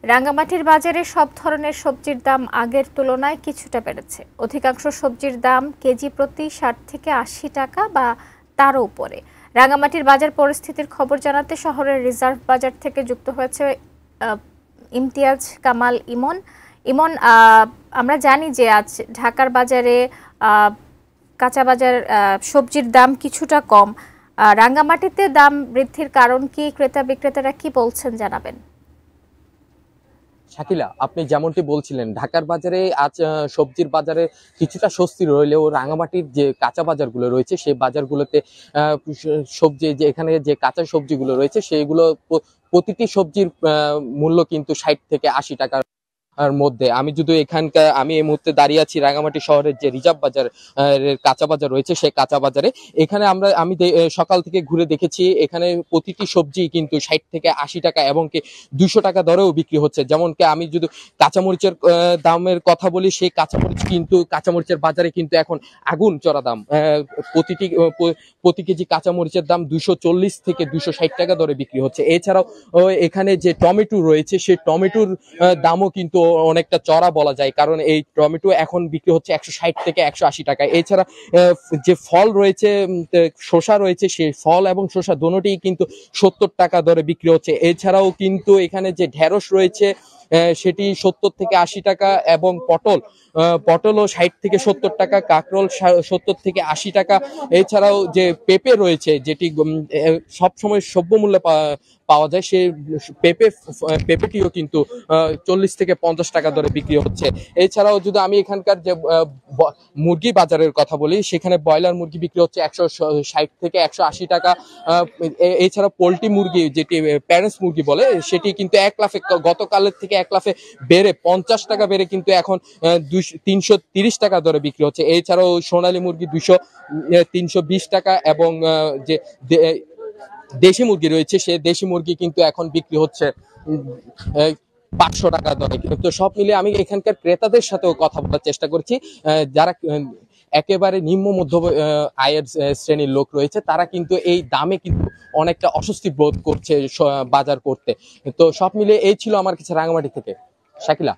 রাঙ্গামাটির বাজারে সব ধরনের সবজির দাম আগের তুলনায় কিছুটা বেড়েছে। অধিকাংশ সবজির দাম কেজি প্রতি ৬০ থেকে ৮০ টাকা বা তারও উপরে। রাঙ্গামাটির বাজার পরিস্থিতির খবর জানাতে শহরের রিজার্ভ বাজার থেকে যুক্ত হয়েছে ইমতিয়াজ কামাল ইমন। ইমন, আমরা জানি যে আজ ঢাকার বাজারে কাঁচা বাজার সবজির দাম কিছুটা কম। রাঙ্গামাটিতে দাম বৃদ্ধির কারণ কি, ক্রেতা বিক্রেতারা কি বলছেন জানাবেন। শাকিলা, আপনি যেমনটি বলছিলেন, ঢাকার বাজারে আজ সবজির বাজারে কিছুটা স্বস্তি রইলেও রাঙামাটির যে কাঁচা বাজারগুলো রয়েছে সেই বাজারগুলোতে সবজি যে এখানে যে কাঁচা সবজিগুলো রয়েছে সেইগুলো প্রতিটি সবজির মূল্য কিন্তু ৬০ থেকে ৮০ টাকা মধ্যে। আমি এই মুহূর্তে দাঁড়িয়ে আছি রাঙামাটি শহরের যে রিজার্ভ বাজার কাঁচা বাজার রয়েছে সেই কাঁচা বাজারে। এখানে আমি সকাল থেকে ঘুরে দেখেছি, এখানে প্রতিটি সবজি কিন্তু ৬০ থেকে ৮০ টাকা এবং কি ২০০ টাকা দরেও বিক্রি হচ্ছে। যেমন কি আমি যদি কাঁচামরিচের দামের কথা বলি, সেই কাঁচামরিচের বাজারে কিন্তু এখন আগুন চড়া দাম। প্রতি কেজি কাঁচামরিচের দাম ২৪০ থেকে ২৬০ টাকা দরে বিক্রি হচ্ছে। এছাড়াও এখানে যে টমেটো রয়েছে সেই টমেটোর দামও কিন্তু অনেকটা চড়া বলা যায়, কারণ এই টমেটো এখন বিক্রি হচ্ছে ১৬০ থেকে ১৮০ টাকা। এছাড়া যে ফল রয়েছে, শসা রয়েছে, সেই ফল এবং শসা দোনোটিই কিন্তু ৭০ টাকা দরে বিক্রি হচ্ছে। এছাড়াও কিন্তু এখানে যে ঢেঁড়স রয়েছে সেটি ৭০ থেকে ৮০ টাকা এবং পটলও ৬০ থেকে ৭০ টাকা, কাঁকরোল ৭০ থেকে ৮০ টাকা। এছাড়াও যে পেঁপে রয়েছে, যেটি সবসময় সভ্য মূল্যে পাওয়া যায়, সেই পেঁপেটিও কিন্তু ৪০ থেকে ৫০ টাকা দরে বিক্রি হচ্ছে। এছাড়াও যদি আমি এখানকার যে মুরগি বাজারের কথা বলি, সেখানে ব্রয়লার মুরগি বিক্রি হচ্ছে ১৬০ থেকে ১৮০ টাকা। এছাড়া পোলট্রি মুরগি, যেটি প্যারেন্টস মুরগি বলে, সেটি কিন্তু গতকালের থেকে ১ লাফে বেড়ে ৫০ টাকা বেড়ে কিন্তু এখন ৩৩০ টাকা দরে বিক্রি হচ্ছে। এছাড়াও সোনালী মুরগি ৩২০ টাকা এবং যে দেশি মুরগি রয়েছে সেই দেশি মুরগি কিন্তু এখন বিক্রি হচ্ছে ৫০০ টাকা দরে। তো সব মিলিয়ে আমি এখানকার ক্রেতাদের সাথেও কথা বলার চেষ্টা করছি, যারা একেবারে নিম্ন মধ্য আয়ের শ্রেণীর লোক রয়েছে, তারা কিন্তু এই দামে কিন্তু অনেকটা অস্বস্তি বোধ করছে বাজার করতে। তো সব মিলিয়ে এই ছিল আমার কাছে রাঙামাটি থেকে। শাকিলা।